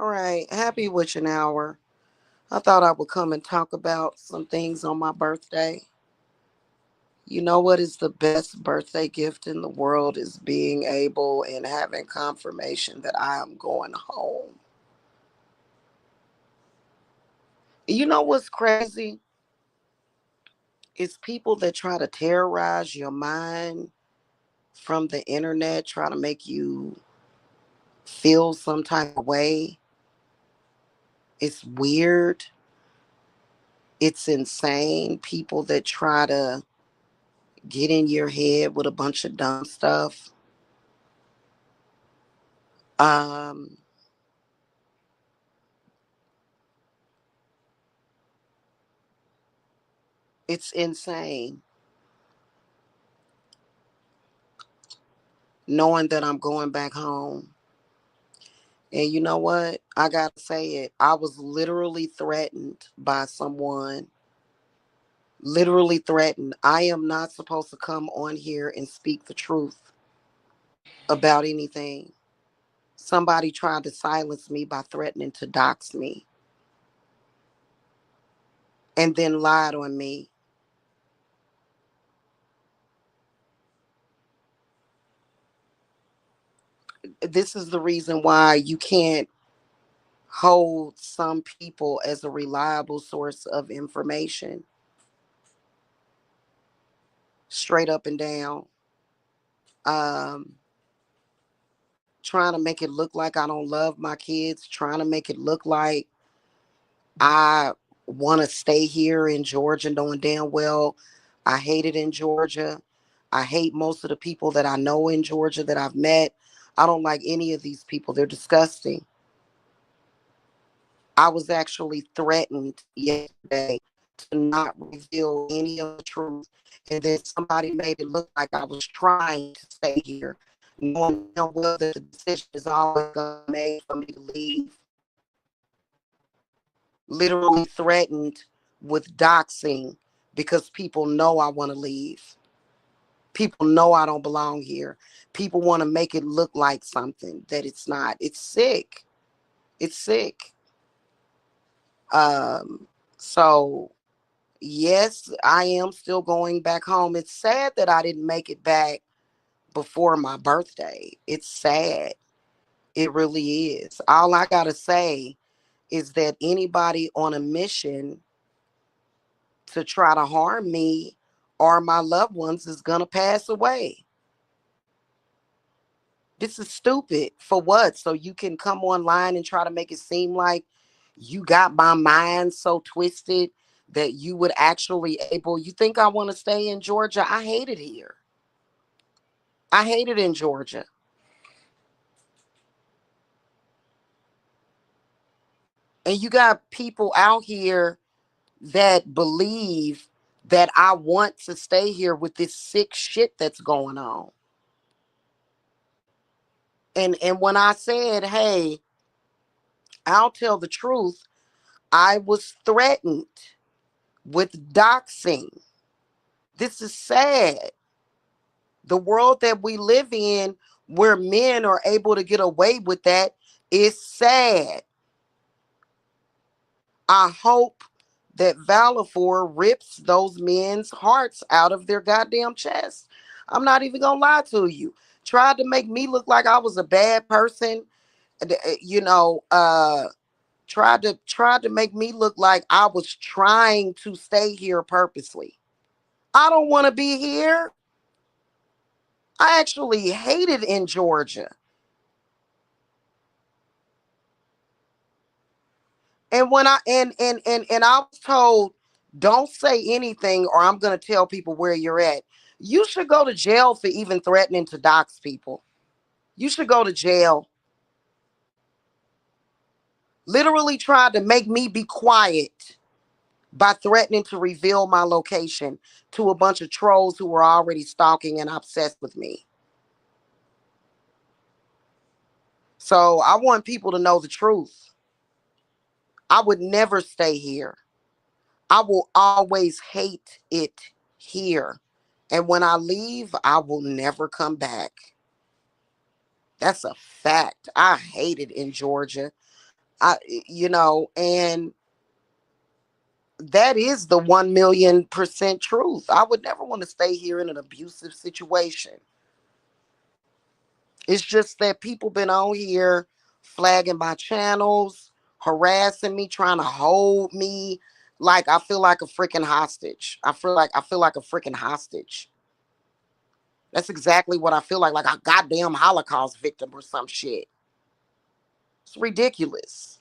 All right, happy witching hour. I thought I would come and talk about some things on my birthday. You know what is the best birthday gift in the world is being able and having confirmation that I am going home. You know what's crazy? It's people that try to terrorize your mind from the internet, try to make you feel some type of way. It's weird. It's insane. People that try to get in your head with a bunch of dumb stuff. Um, it's insane knowing that I'm going back home. And you know what? I gotta say it. I was literally threatened by someone. Literally threatened. I am not supposed to come on here and speak the truth about anything. Somebody tried to silence me by threatening to dox me and then lied on me. This is the reason why you can't hold some people as a reliable source of information, straight up and down. Um, Trying to make it look like I don't love my kids, trying to make it look like I want to stay here in Georgia, knowing damn well I hate it in Georgia. I hate most of the people that I know in Georgia that I've met. I don't like any of these people. They're disgusting. I was actually threatened yesterday to not reveal any of the truth. And then somebody made it look like I was trying to stay here, knowing damn well that the decision is always going to be made for me to leave. Literally threatened with doxing because people know I want to leave. People know I don't belong here. People want to make it look like something that it's not. It's sick. It's sick. So yes, I am still going back home. It's sad that I didn't make it back before my birthday. It's sad. It really is. All I got to say is that anybody on a mission to try to harm me or my loved ones is going to pass away. This is stupid. For what? So you can come online and try to make it seem like you got my mind so twisted that you would actually able, you think I want to stay in Georgia? I hate it here. I hate it in Georgia. And you got people out here that believe that I want to stay here with this sick shit that's going on. And when I said, "Hey, I'll tell the truth," I was threatened with doxing. This is sad. The world that we live in, where men are able to get away with that, is sad. I hope that Valafor rips those men's hearts out of their goddamn chest. I'm not even gonna lie to you. Tried to make me look like I was a bad person. You know, tried to make me look like I was trying to stay here purposely. I don't want to be here. I actually hate it in Georgia. And when and I was told, don't say anything or I'm gonna tell people where you're at. You should go to jail for even threatening to dox people. You should go to jail. Literally tried to make me be quiet by threatening to reveal my location to a bunch of trolls who were already stalking and obsessed with me. So I want people to know the truth. I would never stay here. I will always hate it here. And when I leave, I will never come back. That's a fact. I hate it in Georgia. And that is the 1,000,000% truth. I would never want to stay here in an abusive situation. It's just that people been on here flagging my channels, harassing me, trying to hold me. Like I feel like a freaking hostage. I feel like a freaking hostage. That's exactly what I feel like a goddamn Holocaust victim or some shit. It's ridiculous.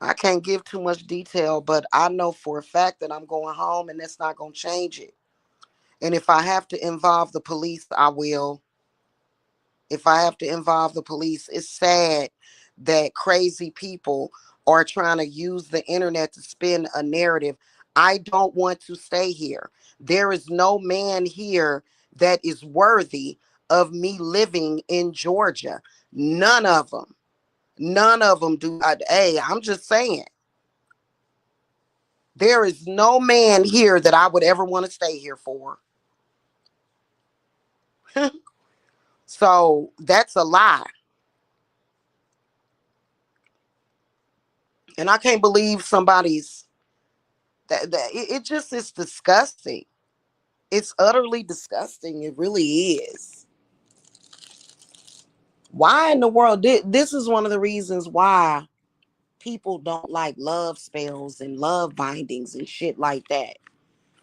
I can't give too much detail, but I know for a fact that I'm going home and that's not going to change it. And if I have to involve the police, I will. If I have to involve the police, it's sad that crazy people are trying to use the internet to spin a narrative. I don't want to stay here. There is no man here that is worthy of me living in Georgia. None of them. None of them do. Hey, I'm just saying. There is no man here that I would ever want to stay here for. So that's a lie. And I can't believe somebody's it just is disgusting. It's utterly disgusting. It really is. Why in the world this is one of the reasons why people don't like love spells and love bindings and shit like that.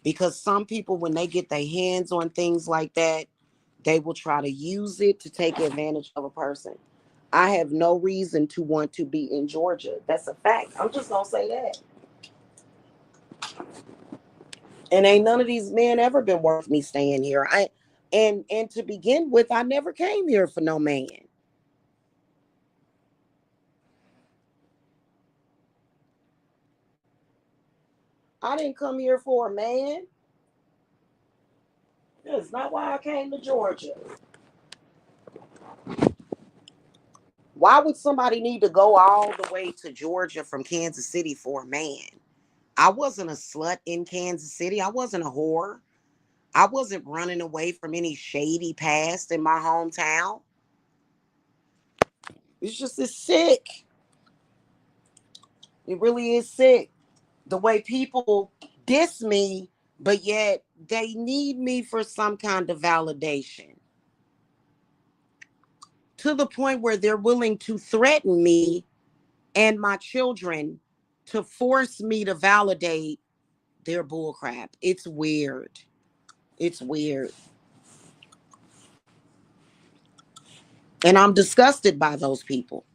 Because some people, when they get their hands on things like that, they will try to use it to take advantage of a person. I have no reason to want to be in Georgia. That's a fact. I'm just gonna say that. And ain't none of these men ever been worth me staying here. And to begin with, I never came here for no man. I didn't come here for a man. That's not why I came to Georgia. Why would somebody need to go all the way to Georgia from Kansas City for a man? I wasn't a slut in Kansas City. I wasn't a whore. I wasn't running away from any shady past in my hometown. It's sick. It really is sick. The way people diss me, but yet they need me for some kind of validation. To the point where they're willing to threaten me and my children to force me to validate their bullcrap. It's weird. It's weird. And I'm disgusted by those people.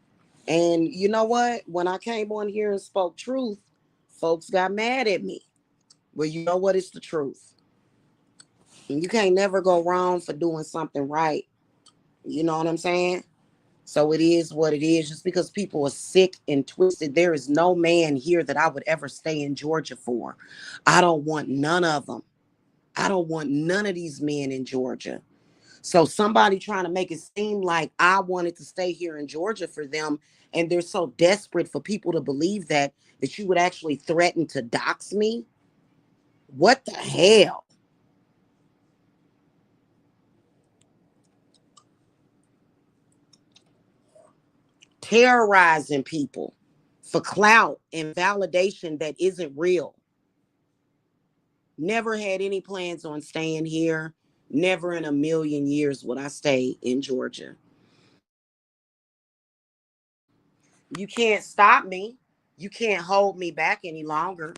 And you know what? When I came on here and spoke truth, folks got mad at me. Well, you know what? It's the truth. And you can't never go wrong for doing something right. You know what I'm saying? So it is what it is. Just because people are sick and twisted, there is no man here that I would ever stay in Georgia for. I don't want none of them. I don't want none of these men in Georgia. So somebody trying to make it seem like I wanted to stay here in Georgia for them, and they're so desperate for people to believe that you would actually threaten to dox me. What the hell? Terrorizing people for clout and validation that isn't real. Never had any plans on staying here. Never in a million years would I stay in Georgia. You can't stop me. You can't hold me back any longer.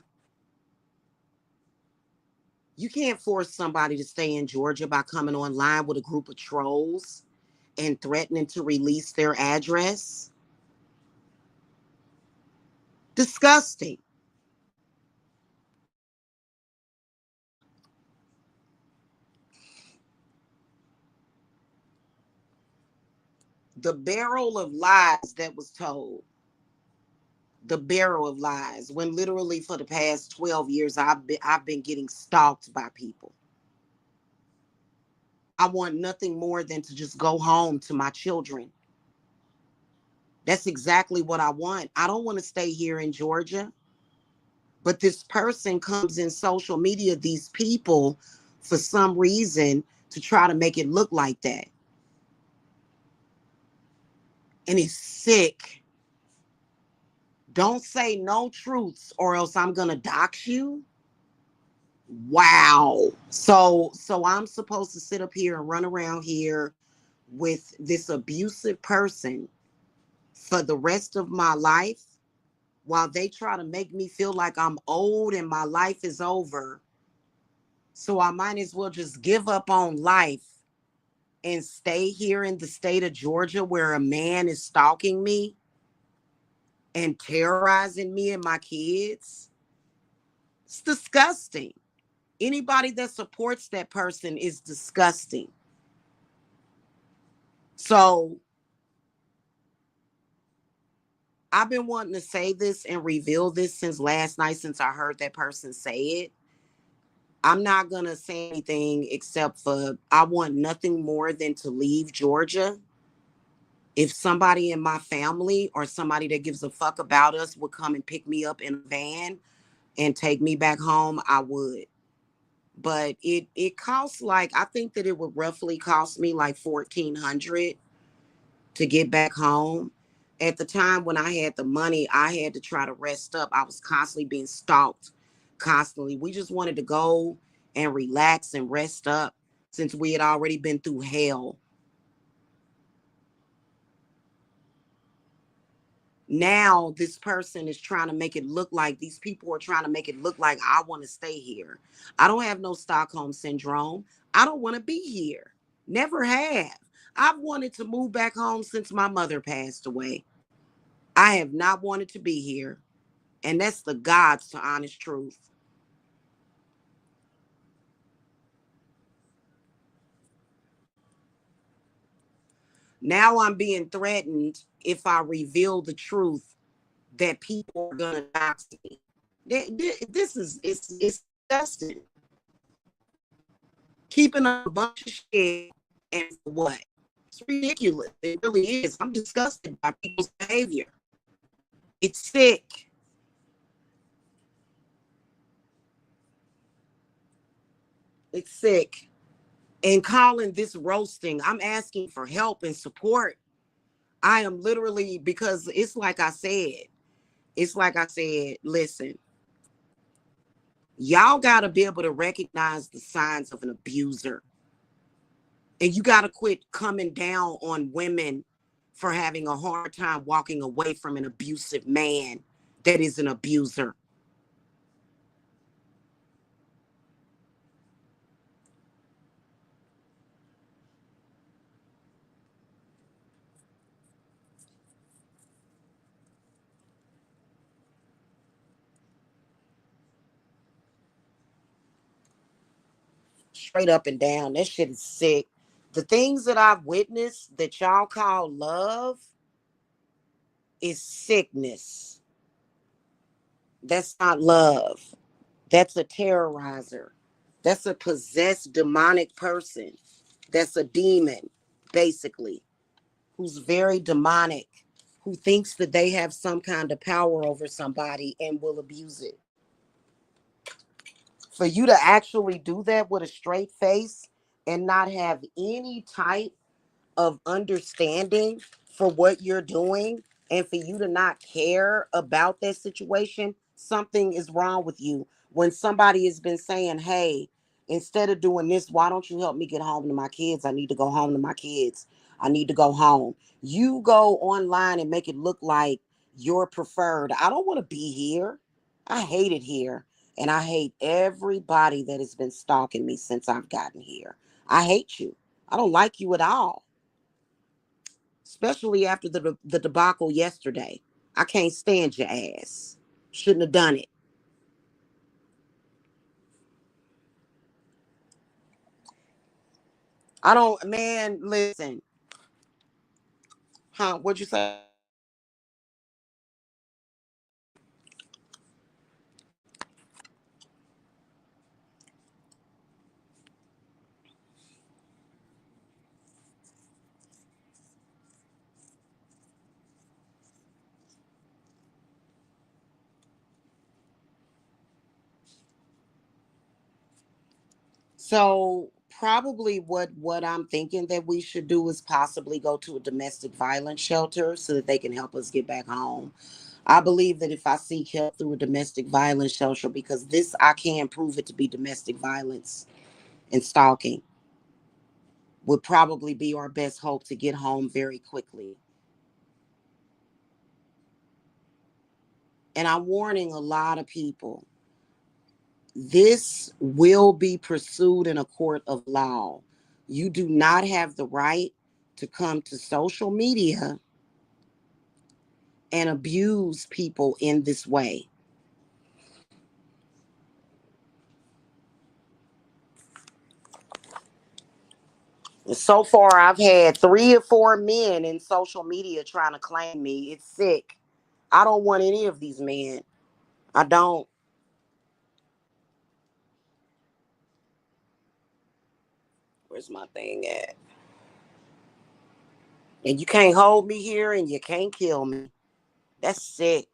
You can't force somebody to stay in Georgia by coming online with a group of trolls and threatening to release their address. Disgusting. The barrel of lies that was told. The barrel of lies. When literally for the past 12 years I've been getting stalked by people. I want nothing more than to just go home to my children. That's exactly what I want. I don't want to stay here in Georgia. But this person comes in social media, these people, for some reason, to try to make it look like that. And it's sick. Don't say no truths or else I'm gonna dox you. Wow. So I'm supposed to sit up here and run around here with this abusive person for the rest of my life while they try to make me feel like I'm old and my life is over. So I might as well just give up on life and stay here in the state of Georgia where a man is stalking me and terrorizing me and my kids. It's disgusting. Anybody that supports that person is disgusting. So I've been wanting to say this and reveal this since last night, since I heard that person say it. I'm not going to say anything except for I want nothing more than to leave Georgia. If somebody in my family or somebody that gives a fuck about us would come and pick me up in a van and take me back home, I would. But it costs like, I think that it would roughly cost me like 1,400 to get back home. At the time when I had the money, I had to try to rest up. I was constantly being stalked, constantly. We just wanted to go and relax and rest up since we had already been through hell. Now this person is trying to make it look like, these people are trying to make it look like I want to stay here. I don't have no Stockholm syndrome. I don't want to be here. Never have. I've wanted to move back home since my mother passed away. I have not wanted to be here. And that's the God's to honest truth. Now I'm being threatened if I reveal the truth that people are gonna dox me. This is it's disgusting. Keeping up a bunch of shit and for what? It's ridiculous. It really is. I'm disgusted by people's behavior. It's sick. It's sick. And calling this roasting, I'm asking for help and support. I am literally, because it's like I said, listen, y'all got to be able to recognize the signs of an abuser. And you got to quit coming down on women for having a hard time walking away from an abusive man that is an abuser. Straight up and down. That shit is sick. The things that I've witnessed that y'all call love is sickness. That's not love. That's a terrorizer. That's a possessed demonic person. That's a demon, basically, who's very demonic, who thinks that they have some kind of power over somebody and will abuse it. For you to actually do that with a straight face and not have any type of understanding for what you're doing, and for you to not care about that situation, something is wrong with you. When somebody has been saying, hey, instead of doing this, why don't you help me get home to my kids? I need to go home to my kids. I need to go home. You go online and make it look like you're preferred. I don't want to be here. I hate it here. And I hate everybody that has been stalking me since I've gotten here. I hate you. I don't like you at all, especially after the debacle yesterday. I can't stand your ass. Shouldn't have done it. I don't, man, listen. Huh? What'd you say? So Probably what I'm thinking that we should do is possibly go to a domestic violence shelter so that they can help us get back home. I believe that if I seek help through a domestic violence shelter, because this I can prove it to be domestic violence and stalking, would probably be our best hope to get home very quickly. And I'm warning a lot of people. This will be pursued in a court of law. You do not have the right to come to social media and abuse people in this way. So far, I've had 3 or 4 men in social media trying to claim me. It's sick. I don't want any of these men. I don't. Where's my thing at? And you can't hold me here and you can't kill me. That's sick.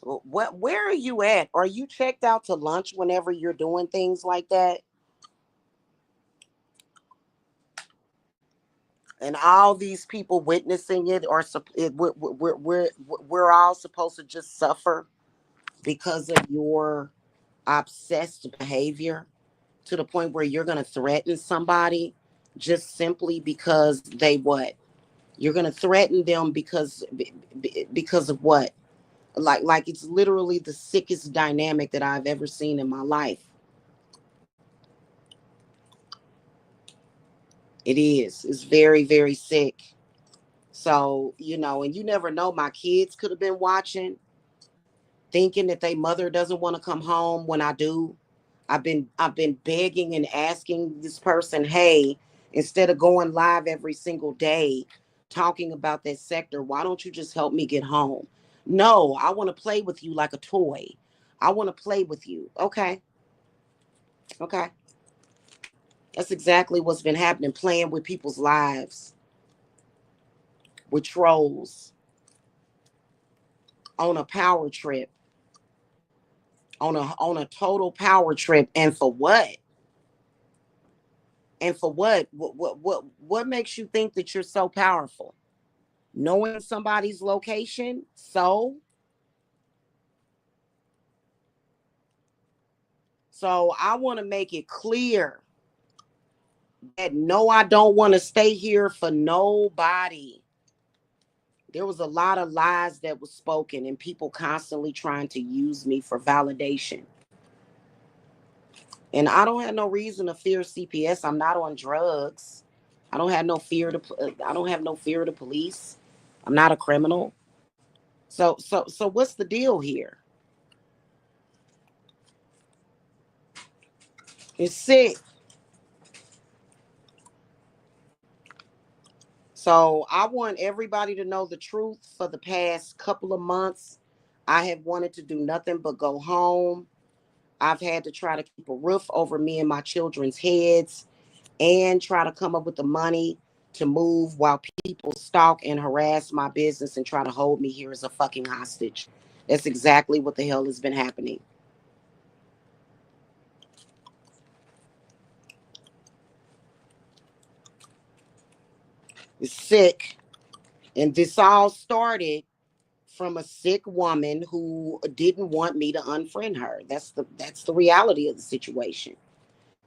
What? Where are you at? Are you checked out to lunch whenever you're doing things like that? And all these people witnessing it are we're all supposed to just suffer because of your obsessed behavior to the point where you're going to threaten somebody just simply because they what? You're going to threaten them because of what? Like it's literally the sickest dynamic that I've ever seen in my life. It is. It's very, very sick. So, and you never know, my kids could have been watching, thinking that their mother doesn't want to come home when I do. I've been begging and asking this person, hey, instead of going live every single day talking about that sector, why don't you just help me get home? No, I want to play with you like a toy. I want to play with you. Okay. Okay. That's exactly what's been happening, playing with people's lives with trolls on a power trip, on a total power trip. And for what? And for what? What makes you think that you're so powerful? Knowing somebody's location? So I want to make it clear that no, I don't want to stay here for nobody. There was a lot of lies that was spoken and people constantly trying to use me for validation. And I don't have no reason to fear CPS. I'm not on drugs. I don't have no fear of the police. I'm not a criminal. So what's the deal here? It's sick. So I want everybody to know the truth. For the past couple of months, I have wanted to do nothing but go home. I've had to try to keep a roof over me and my children's heads and try to come up with the money to move while people stalk and harass my business and try to hold me here as a fucking hostage. That's exactly what the hell has been happening. It's sick. And this all started from a sick woman who didn't want me to unfriend her. That's the reality of the situation.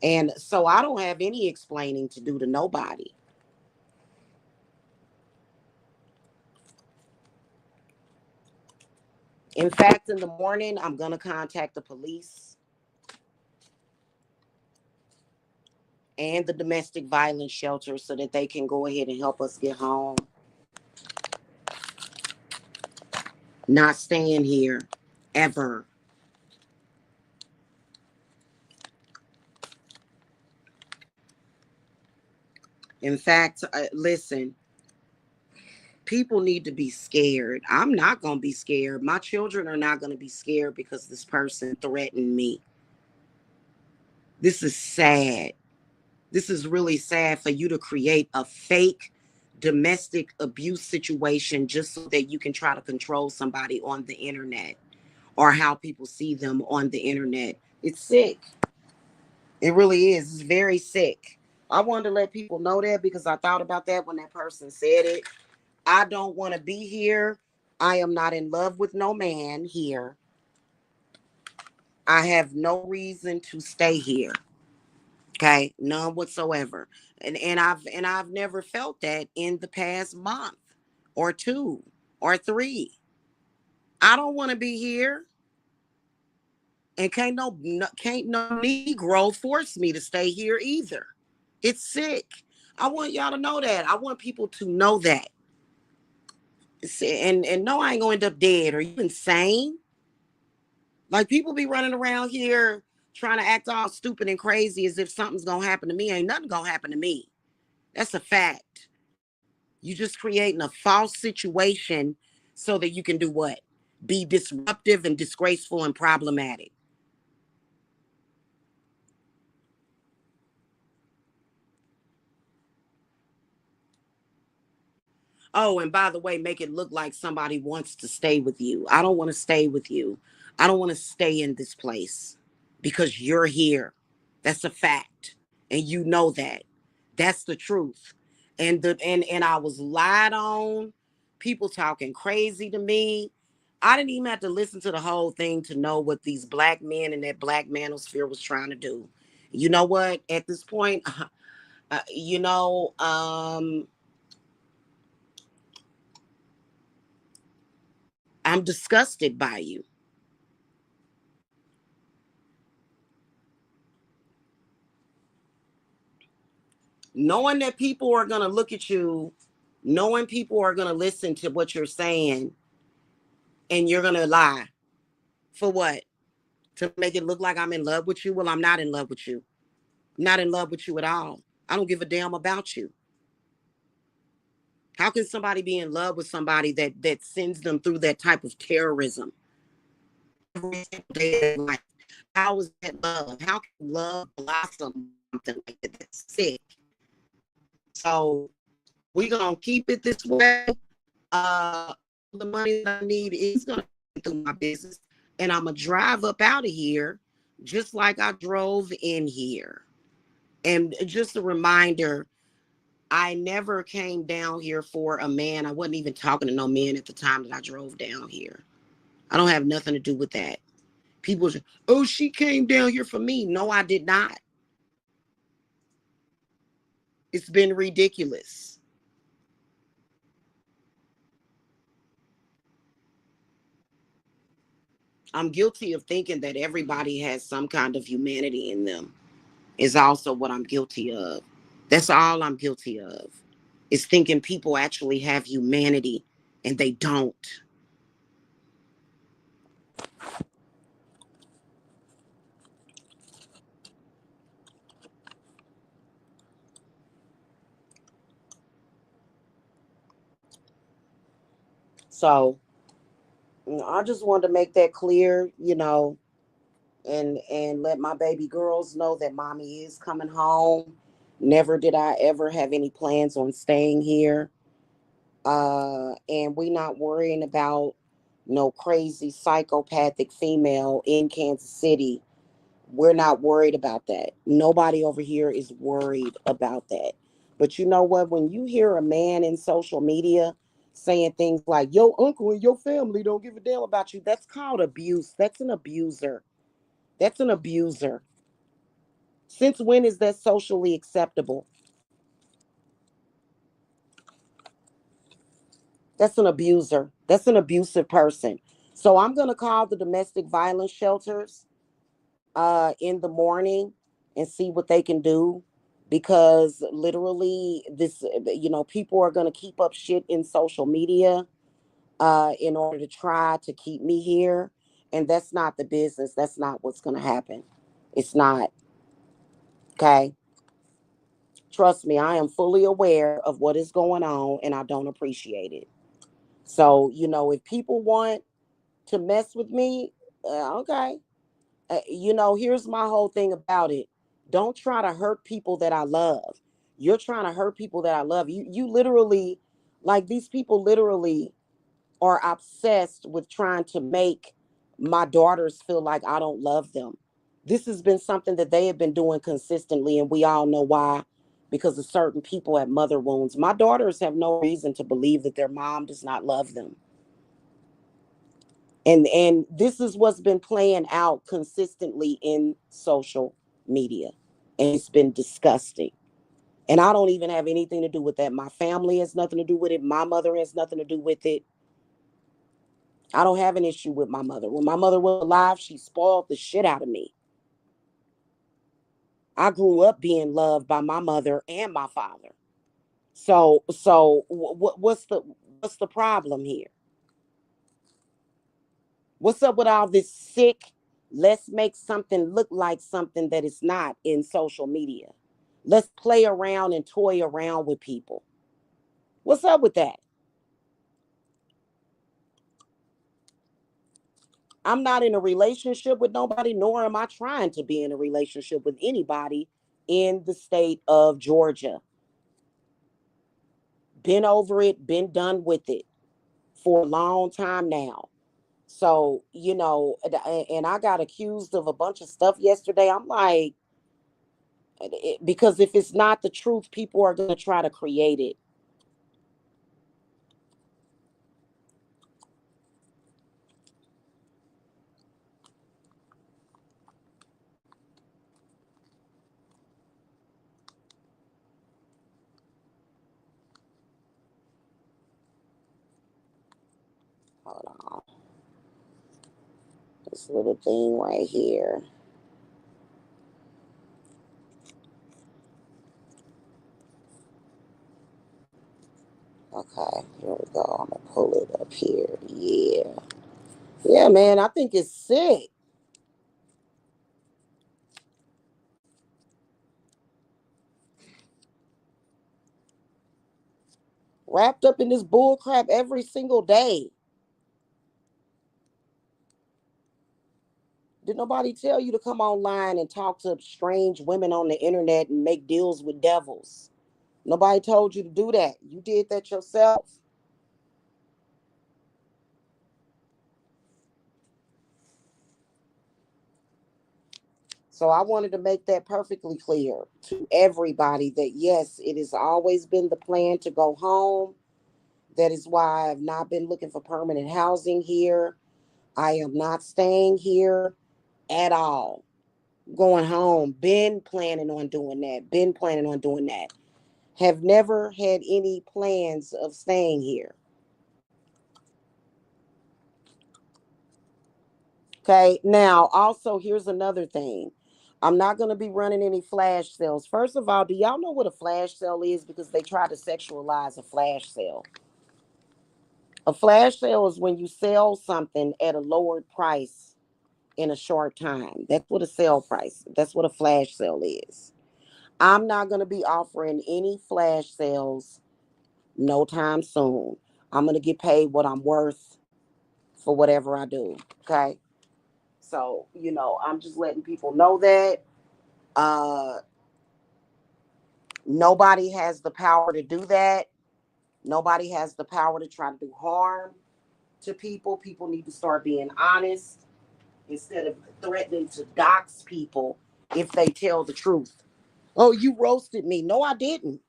And so I don't have any explaining to do to nobody. In fact, in the morning, I'm going to contact the police and the domestic violence shelter so that they can go ahead and help us get home. Not staying here ever. In fact, listen, people need to be scared. I'm not going to be scared. My children are not going to be scared because this person threatened me. This is sad. This is really sad for you to create a fake domestic abuse situation just so that you can try to control somebody on the internet or how people see them on the internet. It's sick. It really is. It's very sick. I wanted to let people know that because I thought about that when that person said it. I don't want to be here. I am not in love with no man here. I have no reason to stay here. Okay, none whatsoever. And I've never felt that in the past month or two or three. I don't want to be here. And can't no Negro force me to stay here either. It's sick. I want y'all to know that. I want people to know that. And no, I ain't gonna end up dead. Are you insane? Like people be running around here trying to act all stupid and crazy as if something's gonna happen to me. Ain't nothing gonna happen to me. That's a fact. You just creating a false situation so that you can do what? Be disruptive and disgraceful and problematic. Oh, and by the way, make it look like somebody wants to stay with you. I don't want to stay with you. I don't want to stay in this place because you're here. That's a fact. And you know that. That's the truth. And I was lied on. People talking crazy to me. I didn't even have to listen to the whole thing to know what these black men in that black manosphere was trying to do. You know what? At this point, uh, you know, um, I'm disgusted by you. Knowing that people are going to look at you, knowing people are going to listen to what you're saying, and you're going to lie. For what? To make it look like I'm in love with you? Well, I'm not in love with you. I'm not in love with you at all. I don't give a damn about you. How can somebody be in love with somebody that sends them through that type of terrorism every single day of their life? How is that love? How can love blossom something like that? That's sick. So we're gonna keep it this way. uh the money that I need is gonna come through my business, and I'm gonna drive up out of here just like I drove in here. And just a reminder, I never came down here for a man. I wasn't even talking to no men at the time that I drove down here. I don't have nothing to do with that. People say, oh, she came down here for me. No, I did not. It's been ridiculous. I'm guilty of thinking that everybody has some kind of humanity in them, is also what I'm guilty of. That's all I'm guilty of, is thinking people actually have humanity and they don't. So I just wanted to make that clear, and let my baby girls know that mommy is coming home. Never did I ever have any plans on staying here. And we not worrying about no crazy psychopathic female in Kansas City. We're not worried about that. Nobody over here is worried about that. But you know what? When you hear a man in social media saying things like, your uncle and your family don't give a damn about you, that's called abuse. That's an abuser. That's an abuser. Since when is that socially acceptable? That's an abuser. That's an abusive person. So I'm going to call the domestic violence shelters in the morning and see what they can do, because literally this, people are going to keep up shit in social media in order to try to keep me here, and that's not the business. That's not what's going to happen. It's not. Okay, trust me, I am fully aware of what is going on and I don't appreciate it. So if people want to mess with me, okay. Here's my whole thing about it. Don't try to hurt people that I love. You're trying to hurt people that I love. You literally, like, these people literally are obsessed with trying to make my daughters feel like I don't love them. This has been something that they have been doing consistently, and we all know why because of certain people at mother wounds. My daughters have no reason to believe that their mom does not love them. And this is what's been playing out consistently in social media. And it's been disgusting. And I don't even have anything to do with that. My family has nothing to do with it. My mother has nothing to do with it. I don't have an issue with my mother. When my mother was alive, she spoiled the shit out of me. I grew up being loved by my mother and my father. What's the problem here? What's up with all this sick, let's make something look like something that it's not in social media? Let's play around and toy around with people. What's up with that? I'm not in a relationship with nobody, nor am I trying to be in a relationship with anybody in the state of Georgia. Been over it, been done with it for a long time now. So, and I got accused of a bunch of stuff yesterday. I'm like, because if it's not the truth, people are going to try to create it. Hold on. This little thing right here. Okay, here we go. I'm going to pull it up here. Yeah. Yeah, man, I think it's sick. Wrapped up in this bull crap every single day. Did nobody tell you to come online and talk to strange women on the internet and make deals with devils? Nobody told you to do that. You did that yourself. So I wanted to make that perfectly clear to everybody that yes, it has always been the plan to go home. That is why I've not been looking for permanent housing here. I am not staying here at all. Going home, been planning on doing that, been planning on doing that. Have never had any plans of staying here. Okay, now also here's another thing. I'm not going to be running any flash sales. First of all, do y'all know what a flash sale is? Because they try to sexualize a flash sale. A flash sale is when you sell something at a lowered price in a short time. That's what a sale price. That's what a flash sale is. I'm not going to be offering any flash sales no time soon. I'm going to get paid what I'm worth for whatever I do. Okay. So, I'm just letting people know that uh, nobody has the power to do that. Nobody has the power to try to do harm to people. People need to start being honest instead of threatening to dox people if they tell the truth. Oh, you roasted me. No, I didn't.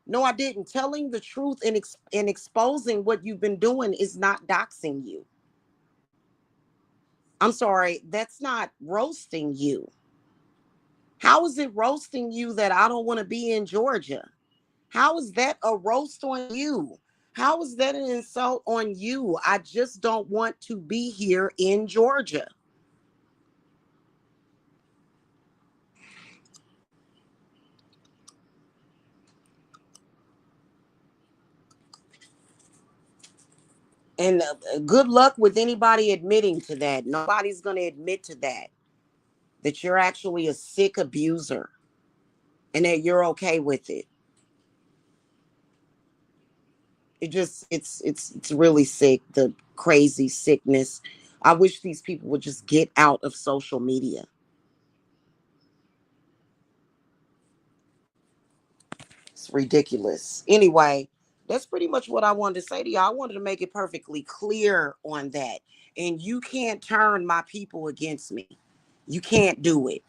No, I didn't. Telling the truth and exposing what you've been doing is not doxing you. I'm sorry, that's not roasting you. How is it roasting you that I don't want to be in Georgia? How is that a roast on you? How is that an insult on you? I just don't want to be here in Georgia. And good luck with anybody admitting to that. Nobody's going to admit to that you're actually a sick abuser and that you're okay with it. It's really sick, the crazy sickness. I wish these people would just get out of social media. It's ridiculous. Anyway, that's pretty much what I wanted to say to y'all. I wanted to make it perfectly clear on that. And you can't turn my people against me. You can't do it.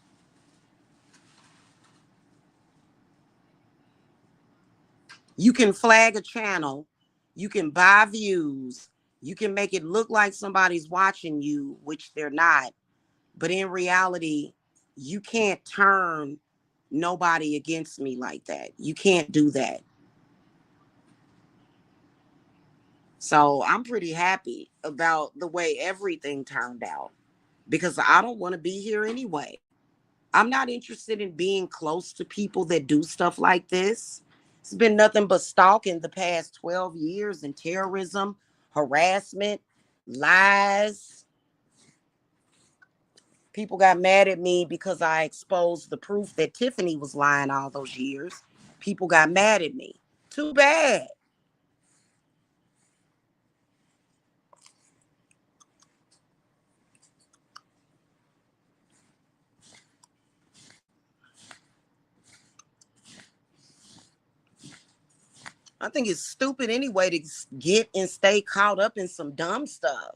You can flag a channel, you can buy views, you can make it look like somebody's watching you, which they're not. But in reality, you can't turn nobody against me like that. You can't do that. So I'm pretty happy about the way everything turned out because I don't want to be here anyway. I'm not interested in being close to people that do stuff like this. It's been nothing but stalking the past 12 years and terrorism, harassment, lies. People got mad at me because I exposed the proof that Tiffany was lying all those years. People got mad at me. Too bad. I think it's stupid anyway to get and stay caught up in some dumb stuff.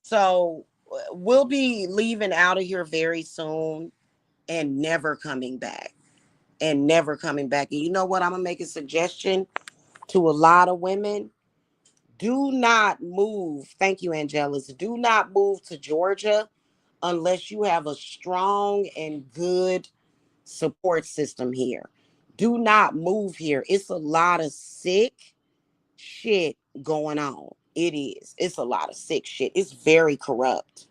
So we'll be leaving out of here very soon and never coming back. And never coming back. And you know what? I'm going to make a suggestion to a lot of women. Do not move. Thank you, Angelus. Do not move to Georgia unless you have a strong and good support system here. Do not move here. It's a lot of sick shit going on. It is. It's a lot of sick shit. It's very corrupt.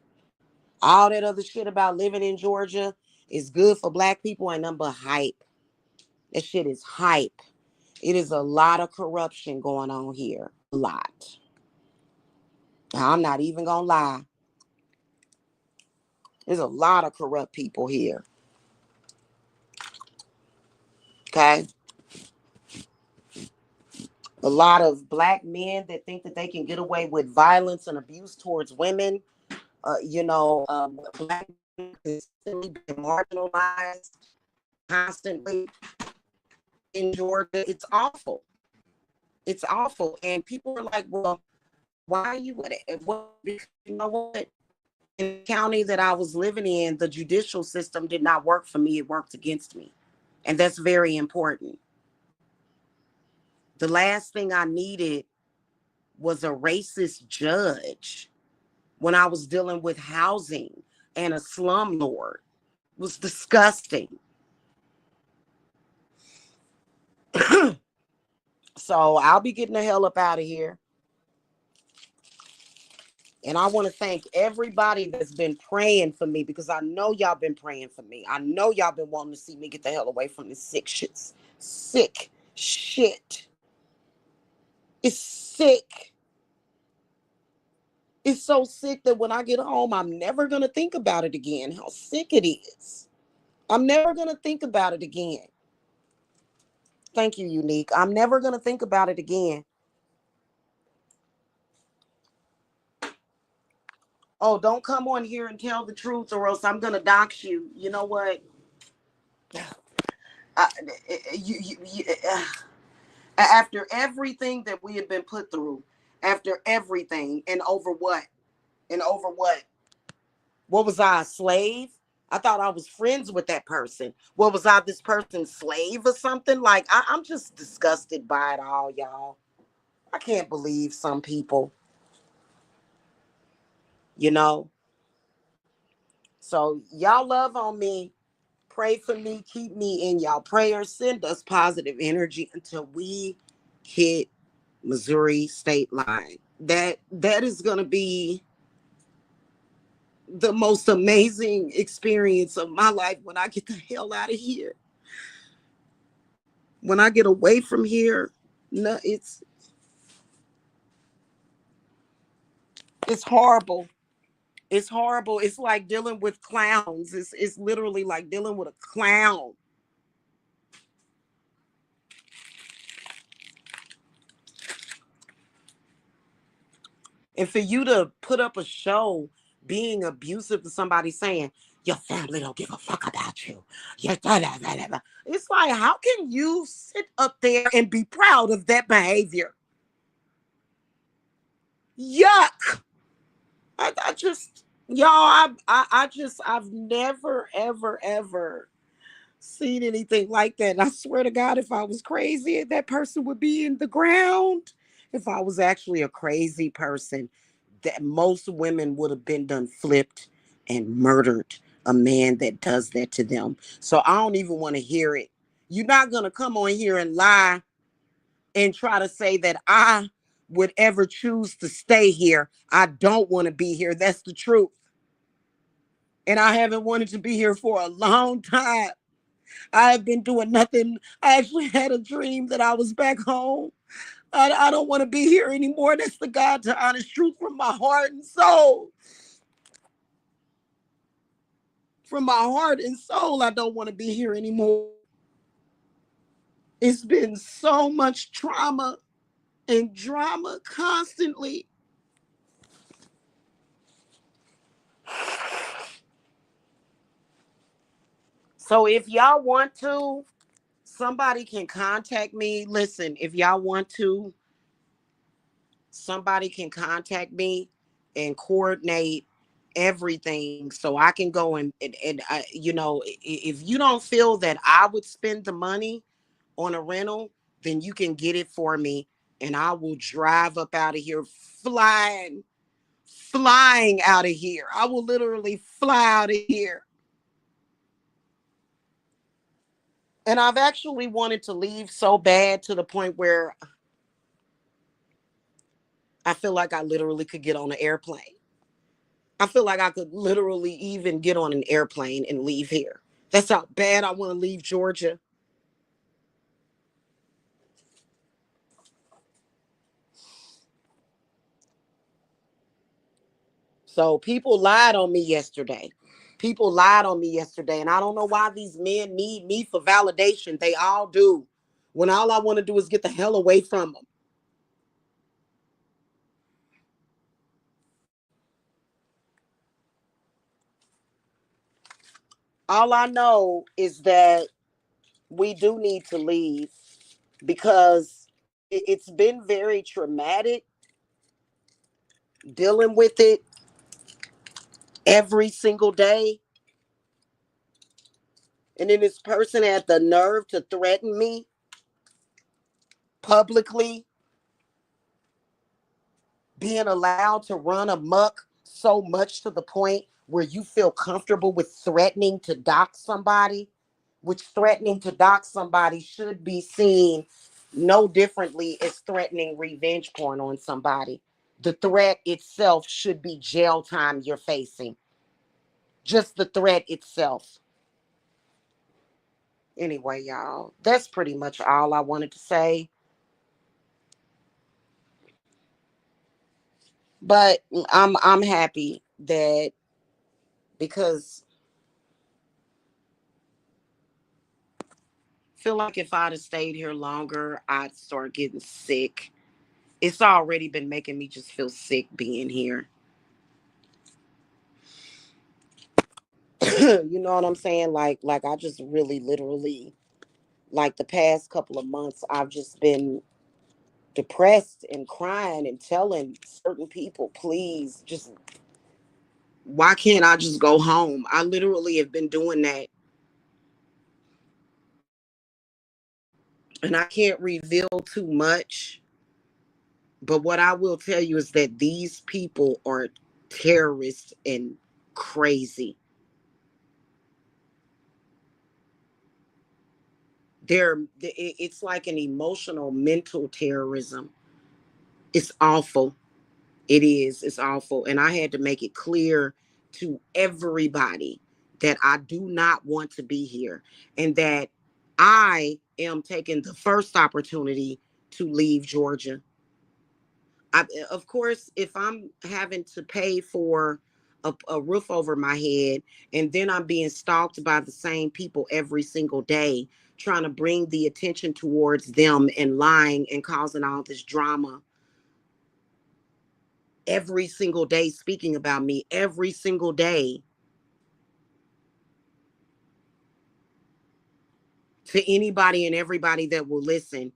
All that other shit about living in Georgia is good for black people and nothing but hype. That shit is hype. It is a lot of corruption going on here. A lot. I'm not even gonna lie. There's a lot of corrupt people here. Okay? A lot of black men that think that they can get away with violence and abuse towards women. Black men constantly being marginalized, constantly in Georgia. It's awful. It's awful. And people are like, well, why are you with it? You know what? In the county that I was living in, the judicial system did not work for me. It worked against me. And that's very important. The last thing I needed was a racist judge when I was dealing with housing and a slumlord. It was disgusting. So I'll be getting the hell up out of here. And I want to thank everybody that's been praying for me because I know y'all been praying for me. I know y'all been wanting to see me get the hell away from this sick shit. Sick shit. It's sick. It's so sick that when I get home, I'm never going to think about it again. How sick it is. I'm never going to think about it again. Thank you, Unique. I'm never going to think about it again. Oh, don't come on here and tell the truth or else I'm going to dox you. You know what? I, after everything that we have been put through, after everything, and over what? And over what? What was I, a slave? I thought I was friends with that person. What was I, this person's slave or something? Like, I'm just disgusted by it all, y'all. I can't believe some people, you know. So y'all love on me. Pray for me. Keep me in y'all prayers. Send us positive energy until we hit Missouri state line. That is going to be the most amazing experience of my life when I get the hell out of here. When I get away from here, no, it's horrible. It's horrible. It's like dealing with clowns. It's literally like dealing with a clown. And for you to put up a show being abusive to somebody saying, your family don't give a fuck about you. It's like, how can you sit up there and be proud of that behavior? Yuck. I just, y'all, I've never, ever, ever seen anything like that. And I swear to God, if I was crazy, that person would be in the ground. If I was actually a crazy person, that most women would have been done flipped and murdered a man that does that to them. So I don't even want to hear it. You're not going to come on here and lie and try to say that I would ever choose to stay here. I don't want to be here. That's the truth. And I haven't wanted to be here for a long time. I have been doing nothing. I actually had a dream that I was back home. I don't want to be here anymore. That's the God to honest truth from my heart and soul. From my heart and soul, I don't want to be here anymore. It's been so much trauma and drama constantly. So if y'all want to, somebody can contact me. Listen, if y'all want to, somebody can contact me and coordinate everything so I can go and if you don't feel that I would spend the money on a rental, then you can get it for me and I will drive up out of here flying out of here. I will literally fly out of here. And I've actually wanted to leave so bad to the point where I feel like I literally could get on an airplane. I feel like I could literally even get on an airplane and leave here. That's how bad I want to leave Georgia. So people lied on me yesterday. People lied on me yesterday. And I don't know why these men need me for validation. They all do. When all I want to do is get the hell away from them. All I know is that we do need to leave because it's been very traumatic dealing with it every single day. And then this person had the nerve to threaten me publicly, being allowed to run amok so much to the point where you feel comfortable with threatening to dox somebody, which threatening to dox somebody should be seen no differently as threatening revenge porn on somebody. The threat itself should be jail time you're facing. Just the threat itself. Anyway, y'all, that's pretty much all I wanted to say. But I'm happy that because I feel like if I'd have stayed here longer, I'd start getting sick. It's already been making me just feel sick being here. You know what I'm saying? Like I just really literally like the past couple of months I've just been depressed and crying and telling certain people, please just why can't I just go home? I literally have been doing that. And I can't reveal too much, but what I will tell you is that these people are terrorists and crazy. It's like an emotional mental terrorism. It's awful. It is. It's awful. And I had to make it clear to everybody that I do not want to be here and that I am taking the first opportunity to leave Georgia. Of course, if I'm having to pay for a roof over my head and then I'm being stalked by the same people every single day, trying to bring the attention towards them and lying and causing all this drama every single day, speaking about me every single day to anybody and everybody that will listen.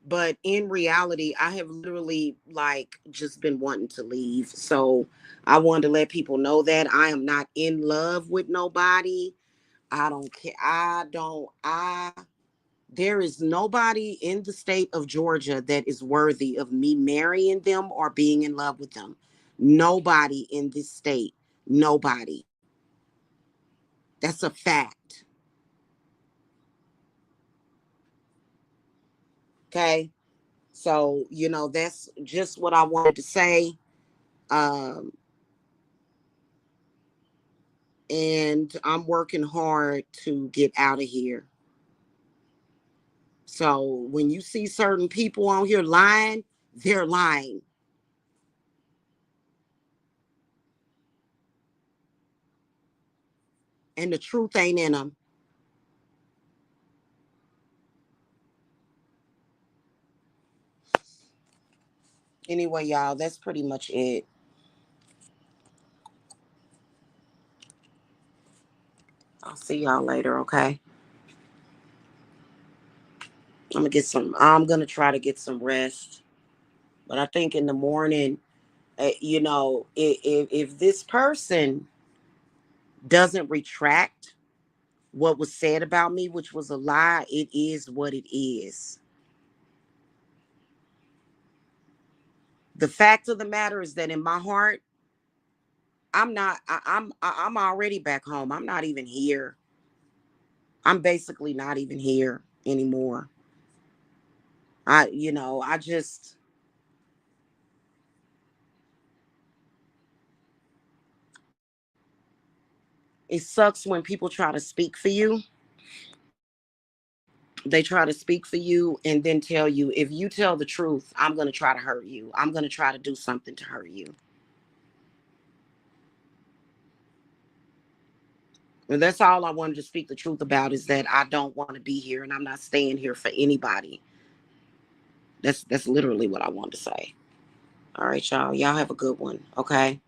But in reality, I have literally like just been wanting to leave. So I wanted to let people know that I am not in love with nobody. I don't care. There is nobody in the state of Georgia that is worthy of me marrying them or being in love with them. Nobody in this state. Nobody. That's a fact. Okay. So, that's just what I wanted to say. Um, and I'm working hard to get out of here. So when you see certain people on here lying, they're lying. And the truth ain't in them. Anyway, y'all, that's pretty much it. I'll see y'all later, okay? I'm gonna try to get some rest. But I think in the morning, if this person doesn't retract what was said about me, which was a lie, it is what it is. The fact of the matter is that in my heart, I'm not. I'm already back home. I'm not even here. I'm basically not even here anymore. I just, it sucks when people try to speak for you. They try to speak for you and then tell you, if you tell the truth, I'm going to try to hurt you. I'm going to try to do something to hurt you. And that's all I wanted to speak the truth about, is that I don't want to be here and I'm not staying here for anybody. That's literally what I want to say. All right, y'all. Y'all have a good one. Okay.